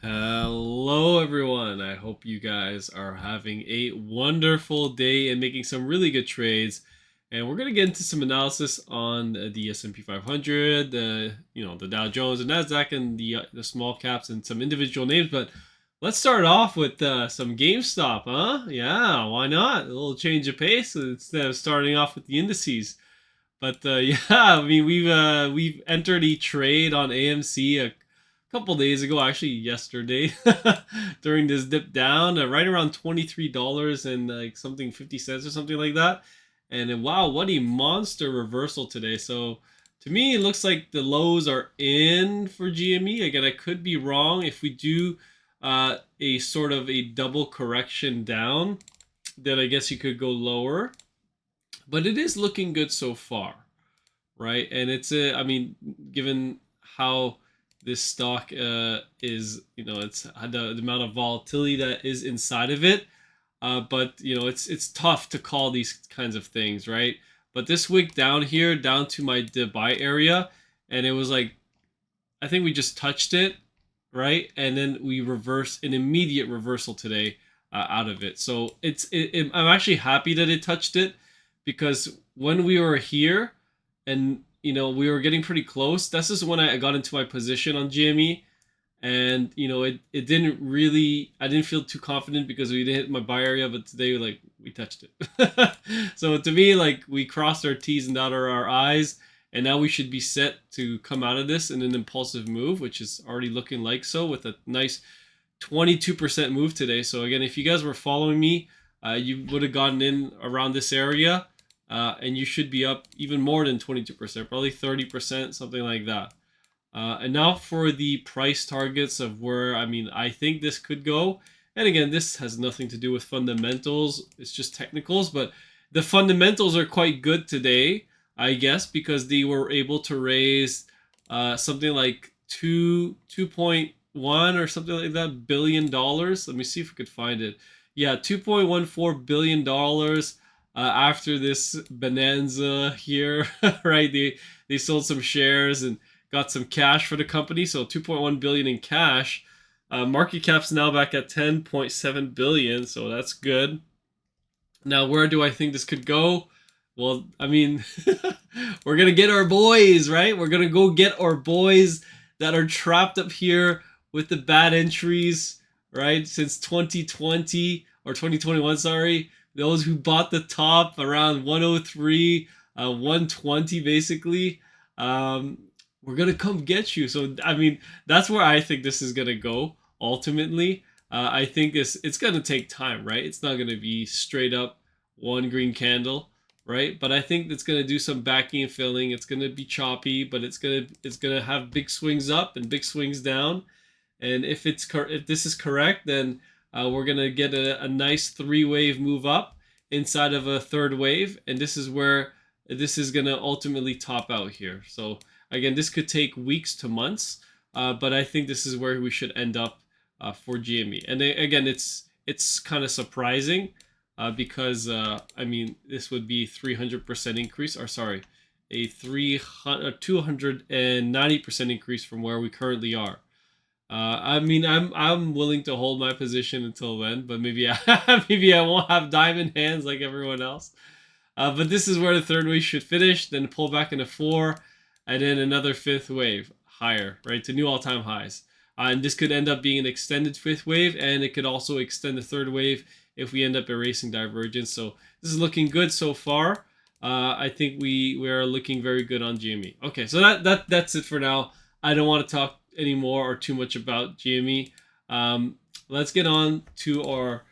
Hello, everyone. I hope you guys are having a wonderful day and making some really good trades. And we're gonna get into some analysis on the S&P 500, the Dow Jones and Nasdaq, and the small caps and some individual names. But let's start off with some GameStop, huh? Yeah, why not? A little change of pace instead of starting off with the indices. But yeah, I mean we've entered a trade on AMC a couple days ago, actually yesterday, during this dip down, right around $23 and like something 50 cents or something like that. And wow, what a monster reversal today. So to me, it looks like the lows are in for GME. Again, I could be wrong. If we do a sort of a double correction down, then I guess you could go lower. But it is looking good so far, right? And I mean, given how this stock is, it's the amount of volatility that is inside of it. But it's tough to call these kinds of things, right? But this wick down here, down to the buy area, and it was like, I think we just touched it, right? And then we reversed an immediate reversal today out of it. So I'm actually happy that it touched it, because when we were here and we were getting pretty close, this is when I got into my position on GME. And it didn't really, I didn't feel too confident because we didn't hit my buy area, but today like we touched it. So to me, like, we crossed our T's and dotted our I's, and now we should be set to come out of this in an impulsive move, which is already looking like so, with a nice 22% move today. So again, if you guys were following me, you would have gotten in around this area, and you should be up even more than 22%, probably 30%, something like that. And now for the price targets of where, I think this could go. And again, this has nothing to do with fundamentals. It's just technicals. But the fundamentals are quite good today, I guess, because they were able to raise something like 2.1 or something like that $billion. Let me see if we could find it. Yeah, $2.14 billion after this bonanza here, right? They sold some shares and got some cash for the company, so 2.1 billion in cash. Market cap's now back at 10.7 billion, so that's good. Now, where do I think this could go? Well, I mean, we're gonna get our boys, right? We're gonna go get our boys that are trapped up here with the bad entries, right? Since 2020 or 2021, sorry. Those who bought the top around 103, 120, basically. We're gonna come get you. So I mean, that's where I think this is gonna go ultimately. I think it's gonna take time, right? It's not gonna be straight up one green candle, right? But I think it's gonna do some backing and filling. It's gonna be choppy, but it's gonna have big swings up and big swings down. And if this is correct, then we're gonna get a nice three-wave move up inside of a third wave, and this is where this is gonna ultimately top out here. So again, this could take weeks to months, but I think this is where we should end up for GME. And again, it's kind of surprising because this would be 300% increase, or sorry, a 290% increase from where we currently are. I'm willing to hold my position until then, but maybe maybe I won't have diamond hands like everyone else. But this is where the third wave should finish, then pull back into 4, and then another fifth wave higher, right, to new all-time highs. And this could end up being an extended fifth wave, and it could also extend the third wave if we end up erasing divergence. So this is looking good so far. I think we are looking very good on GME. Okay, so that's it for now. I don't want to talk anymore or too much about GME. Let's get on to our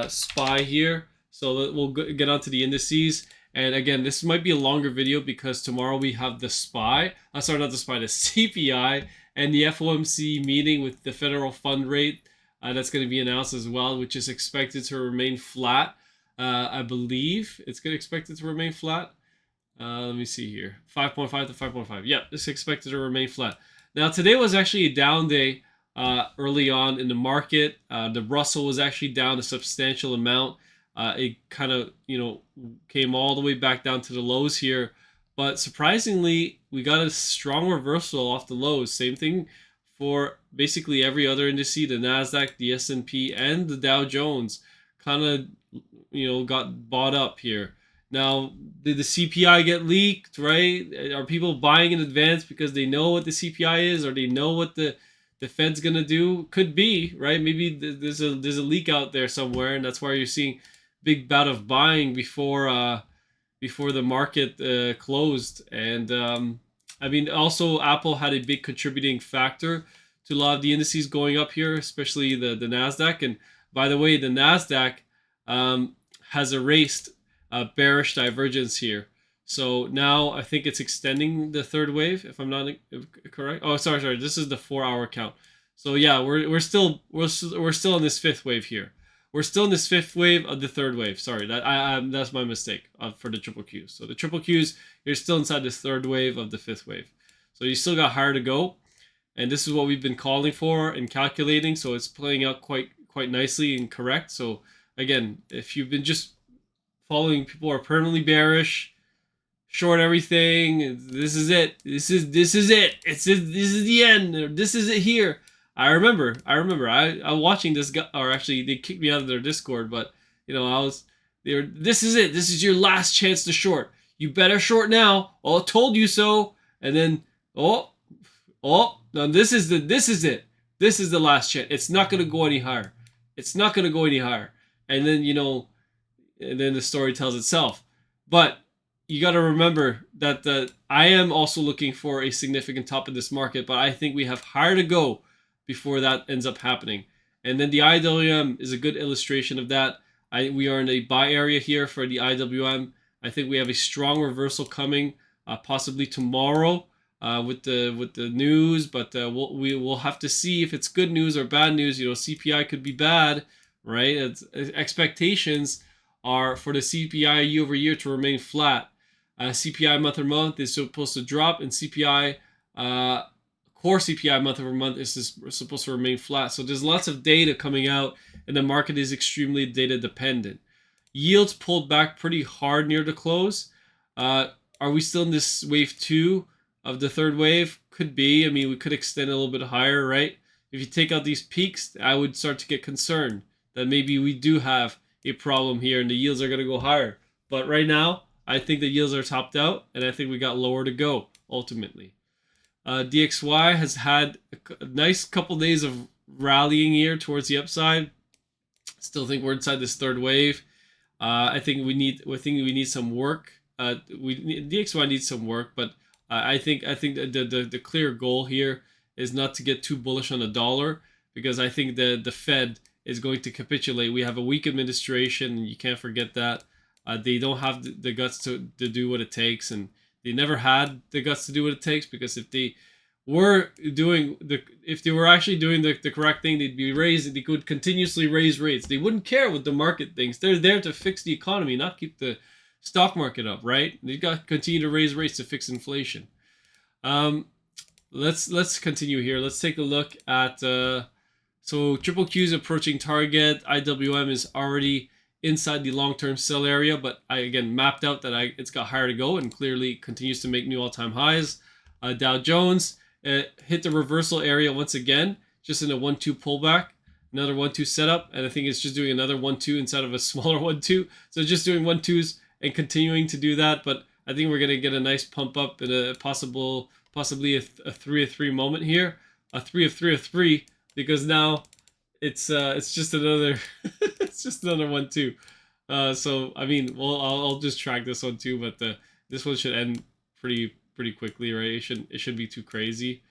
SPY here. So we'll get on to the indices. And again, this might be a longer video because tomorrow we have the SPY. Sorry, not the SPY, the CPI and the FOMC meeting with the federal fund rate. That's going to be announced as well, which is expected to remain flat. I believe it's expected to remain flat. Let me see here. 5.5 to 5.5. Yeah, it's expected to remain flat. Now, today was actually a down day early on in the market. The Russell was actually down a substantial amount. It kind of, came all the way back down to the lows here. But surprisingly, we got a strong reversal off the lows. Same thing for basically every other index, the Nasdaq, the S&P, and the Dow Jones kind of got bought up here. Now, did the CPI get leaked, right? Are people buying in advance because they know what the CPI is, or they know what the Fed's gonna do? Could be, right? Maybe there's a leak out there somewhere, and that's why you're seeing big bout of buying before the market closed. And I mean, also Apple had a big contributing factor to a lot of the indices going up here, especially the Nasdaq. And by the way, the Nasdaq has erased bearish divergence here. So now I think it's extending the third wave, if I'm not correct. Oh, sorry. This is the 4-hour count. So yeah, we're still in this fifth wave here. We're still in this fifth wave of the third wave. Sorry, that's my mistake for the triple Qs. So the triple Qs, you're still inside this third wave of the fifth wave. So you still got higher to go, and this is what we've been calling for and calculating. So it's playing out quite nicely and correct. So again, if you've been just following, people are permanently bearish, short everything. This is it. This is it. This is the end. This is it here. I remember. I'm watching this guy, or actually they kicked me out of their Discord, but this is it. This is your last chance to short. You better short now. Oh, told you so. And then no, this is it. This is the last chance. It's not gonna go any higher. And then and then the story tells itself. But you got to remember that I am also looking for a significant top in this market, but I think we have higher to go before that ends up happening. And then the IWM is a good illustration of that. We are in a buy area here for the IWM. I think we have a strong reversal coming, possibly tomorrow with the news, but we'll have to see if it's good news or bad news. CPI could be bad, right? Expectations are for the CPI year over year to remain flat. CPI month over month is supposed to drop, and core CPI month over month is supposed to remain flat. So there's lots of data coming out, and the market is extremely data dependent. Yields pulled back pretty hard near the close. Are we still in this wave 2 of the third wave? Could be. I mean, we could extend a little bit higher, right? If you take out these peaks, I would start to get concerned that maybe we do have a problem here and the yields are going to go higher. But right now, I think the yields are topped out, and I think we got lower to go ultimately. DXY has had a nice couple days of rallying here towards the upside. Still think we're inside this third wave. I think we need some work. DXY needs some work, but I think the clear goal here is not to get too bullish on the dollar, because I think the Fed is going to capitulate. We have a weak administration, and you can't forget that. They don't have the guts to do what it takes, and they never had the guts to do what it takes, because if they were actually doing the correct thing, they could continuously raise rates. They wouldn't care what the market thinks. They're there to fix the economy, not keep the stock market up, right? They got to continue to raise rates to fix inflation. Let's continue here. Let's take a look at so triple Q is approaching target. IWM is already inside the long-term sell area, but I again mapped out that it's got higher to go and clearly continues to make new all-time highs. Dow Jones hit the reversal area once again, just in a 1-2 pullback, another 1-2 setup, and I think it's just doing another 1-2 instead of a smaller 1-2. So just doing 1-2s and continuing to do that, but I think we're going to get a nice pump up in a possibly a 3-3 moment here, a 3-3, because now it's just another it's just another 1-2. So I mean, well, I'll just track this one too, but this one should end pretty quickly, right? It shouldn't be too crazy.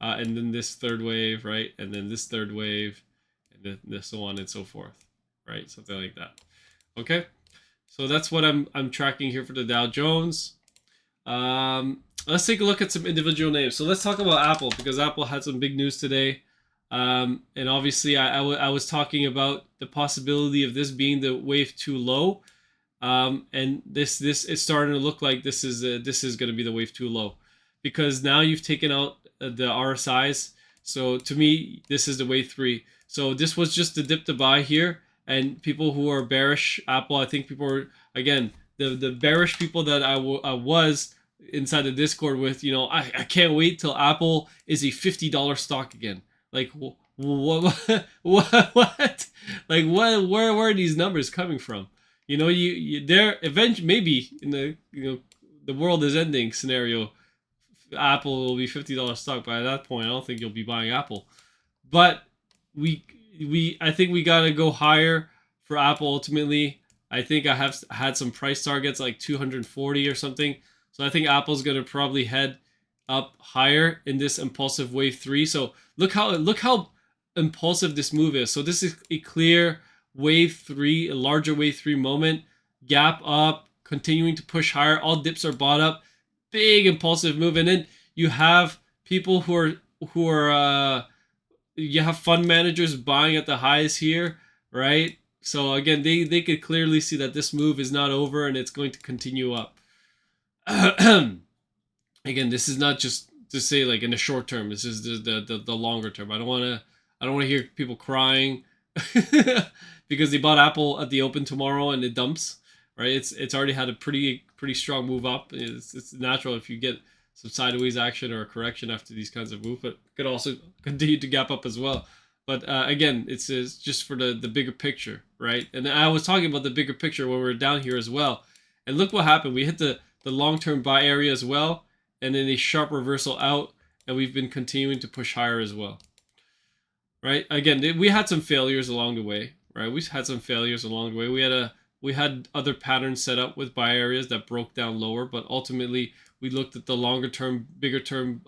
And then this third wave, right? And then this third wave, and then this, so on and so forth, right? Something like that. Okay, so that's what I'm tracking here for the Dow Jones. Let's take a look at some individual names. So let's talk about Apple, because Apple had some big news today. And obviously, I was talking about the possibility of this being the wave 2 low, and this is starting to look like this is going to be the wave 2 low, because now you've taken out the RSIs. So to me, this is the wave 3. So this was just the dip to buy here, and people who are bearish Apple, I think people are, again, the bearish people that I was inside the Discord with, I can't wait till Apple is a $50 stock again. Like, what? Like, where are these numbers coming from? They're eventually, maybe in the world is ending scenario, Apple will be $50 stock. By that point, I don't think you'll be buying Apple. But we I think we gotta go higher for Apple ultimately. I think I have had some price targets like 240 or something. So I think Apple's gonna probably head up higher in this impulsive wave 3. So look how impulsive this move is. So this is a clear wave 3, a larger wave 3 moment. Gap up, continuing to push higher. All dips are bought up. Big impulsive move, and then you have people who are you have fund managers buying at the highs here, right? So again, they could clearly see that this move is not over and it's going to continue up. Again, this is not just to say like in the short term. This is the longer term. I don't want to hear people crying because they bought Apple at the open tomorrow and it dumps, right? It's already had a pretty strong move up. It's natural if you get some sideways action or a correction after these kinds of moves, but could also continue to gap up as well. But again, it's just for the bigger picture, right? And I was talking about the bigger picture when we were down here as well. And look what happened. We hit the long-term buy area as well, and then a sharp reversal out, and we've been continuing to push higher as well, right? Again, we had some failures along the way, right? We had some failures along the way. We had other patterns set up with buy areas that broke down lower, but ultimately we looked at the longer term, bigger term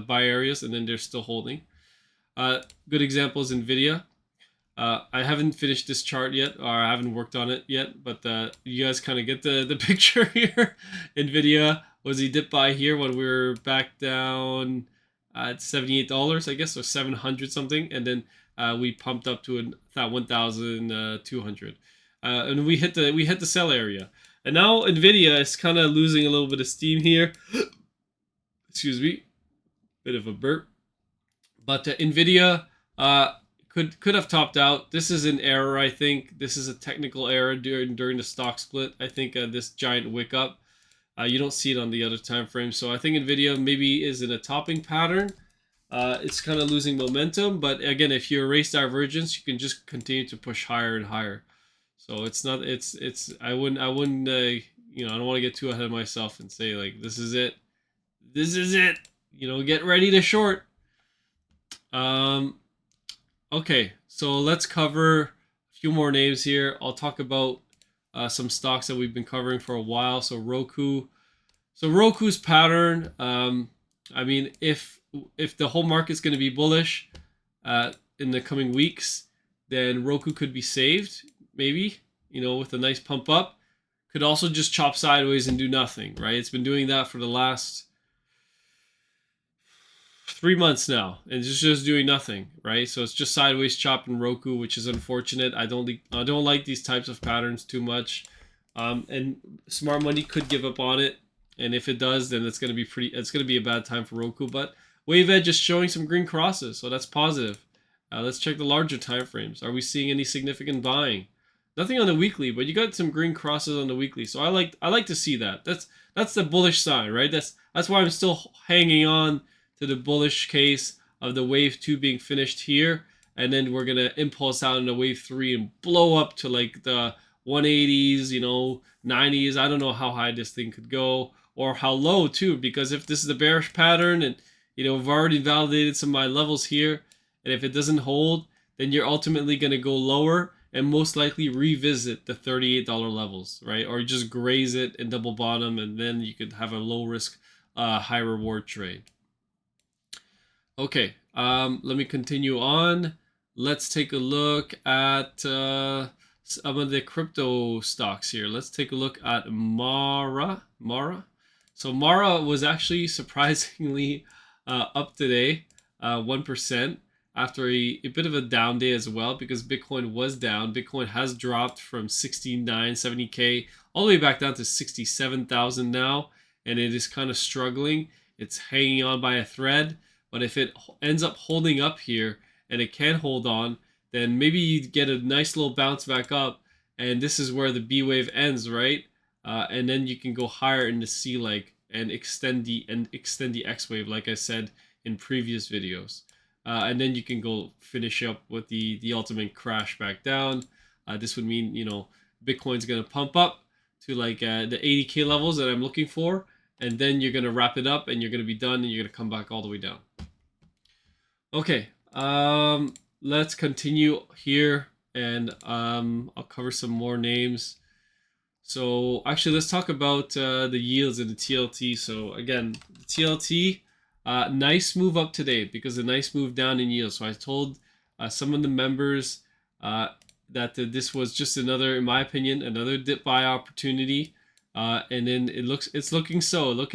buy areas, and then they're still holding. Good example is NVIDIA. I haven't finished this chart yet, or I haven't worked on it yet, but you guys kind of get the picture here. NVIDIA was a dip buy here when we were back down at $78, I guess, or 700 something, and then we pumped up to 1,200, and we hit the sell area. And now NVIDIA is kind of losing a little bit of steam here. Excuse me, bit of a burp. But NVIDIA could have topped out. This is an error, I think. This is a technical error during the stock split. I think this giant wick up. You don't see it on the other time frame. So I think NVIDIA maybe is in a topping pattern. It's kind of losing momentum. But again, if you erase divergence, you can just continue to push higher and higher. So it's not, I wouldn't, I don't want to get too ahead of myself and say like, this is it. Get ready to short. Okay, so let's cover a few more names here. I'll talk about some stocks that we've been covering for a while. So Roku. So Roku's pattern, I mean, if the whole market's going to be bullish in the coming weeks, then Roku could be saved, maybe, with a nice pump up. Could also just chop sideways and do nothing, right? It's been doing that for the last 3 months now, and it's just doing nothing, right? So it's just sideways chopping Roku, which is unfortunate. I don't like these types of patterns too much, and smart money could give up on it, and if it does, then it's gonna be a bad time for Roku. But Wave Edge is showing some green crosses, so that's positive. Let's check the larger time frames. Are we seeing any significant buying? Nothing on the weekly, but you got some green crosses on the weekly, so I like to see that. That's the bullish sign, right? That's why I'm still hanging on to the bullish case of the wave 2 being finished here, and then we're gonna impulse out into wave 3 and blow up to like the 180s, 90s. I don't know how high this thing could go or how low too, because if this is the bearish pattern and we've already validated some of my levels here, and if it doesn't hold, then you're ultimately gonna go lower and most likely revisit the $38 levels, right? Or just graze it and double bottom, and then you could have a low risk, high reward trade. Okay, let me continue on. Let's take a look at some of the crypto stocks here. Let's take a look at Mara. So Mara was actually surprisingly up today, 1%. After a bit of a down day as well, because Bitcoin was down. Bitcoin has dropped from 69, 70K all the way back down to 67,000 now, and it is kind of struggling. It's hanging on by a thread, but if it ends up holding up here and it can hold on, then maybe you get a nice little bounce back up, and this is where the B wave ends, right? And then you can go higher into see like and extend the X wave, like I said in previous videos. And then you can go finish up with the ultimate crash back down. This would mean, you know, Bitcoin's gonna pump up to like the 80K levels that I'm looking for, and then you're gonna wrap it up and you're gonna be done and you're gonna come back all the way down. Okay, let's continue here, and I'll cover some more names. So actually, let's talk about the yields in the TLT. So again, the TLT, nice move up today because a nice move down in yield. So I told some of the members that this was just another, in my opinion, another dip buy opportunity. And then it's looking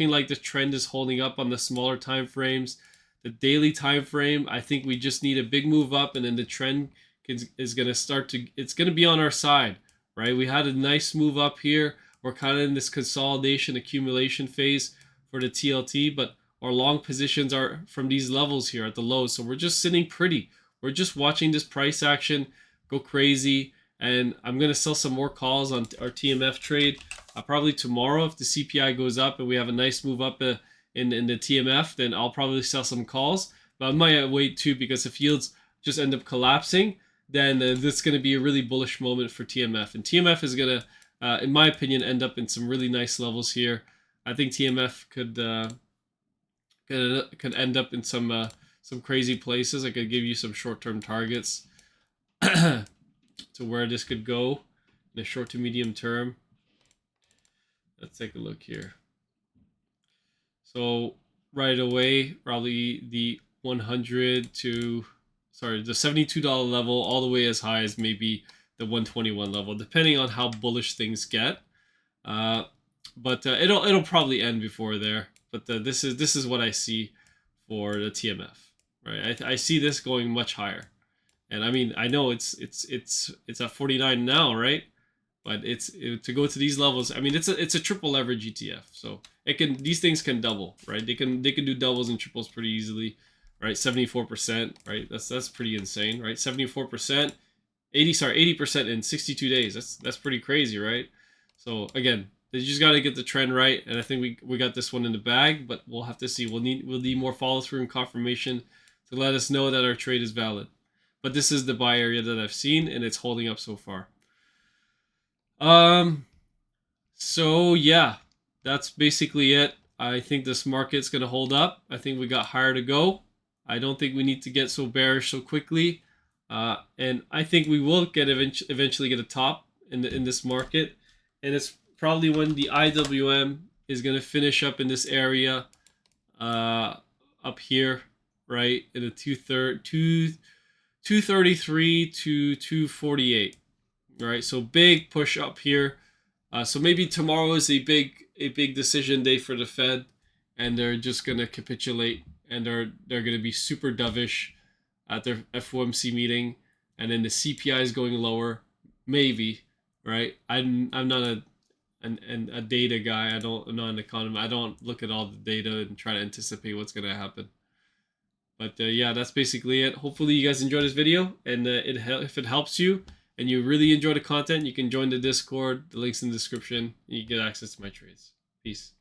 like the trend is holding up on the smaller time frames. The daily time frame, I think we just need a big move up, and then the trend is going to start to, it's going to be on our side, right? We had a nice move up here. We're kind of in this consolidation accumulation phase for the TLT, but our long positions are from these levels here at the lows. So we're just sitting pretty. We're just watching this price action go crazy, and I'm going to sell some more calls on our TMF trade probably tomorrow. If the CPI goes up and we have a nice move up in the TMF, then I'll probably sell some calls. But I might wait too, because if yields just end up collapsing, then this is going to be a really bullish moment for TMF. And TMF is going to, in my opinion, end up in some really nice levels here. I think TMF could end up in some crazy places. I could give you some short-term targets to where this could go in the short to medium term. Let's take a look here. So right away, probably the the $72 level, all the way as high as maybe the 121 level, depending on how bullish things get. But it'll probably end before there. But this is what I see for the TMF, right? I see this going much higher, and I mean, I know it's at 49 now, right? But to go to these levels. I mean, it's a triple leverage ETF, so these things can double, right? They can do doubles and triples pretty easily, right? 74%, right? That's pretty insane, right? 74%, 80% in 62 days. That's pretty crazy, right? So again, you just got to get the trend right, and I think we got this one in the bag, but we'll have to see. We'll need more follow through and confirmation to let us know that our trade is valid. But this is the buy area that I've seen, and it's holding up so far. So yeah, that's basically it. I think this market's going to hold up. I think we got higher to go. I don't think we need to get so bearish so quickly. And I think we will eventually get a top in this market. And it's probably when the IWM is going to finish up in this area up here, right? In the 233 to 248. All right, so big push up here. So maybe tomorrow is a big decision day for the Fed, and they're just gonna capitulate, and they're gonna be super dovish at their FOMC meeting, and then the CPI is going lower, maybe, right? I'm not a data guy. I'm not an economist. I don't look at all the data and try to anticipate what's gonna happen. But yeah, that's basically it. Hopefully you guys enjoyed this video, and if it helps you, and you really enjoy the content, you can join the Discord. The link's in the description. And you get access to my trades. Peace.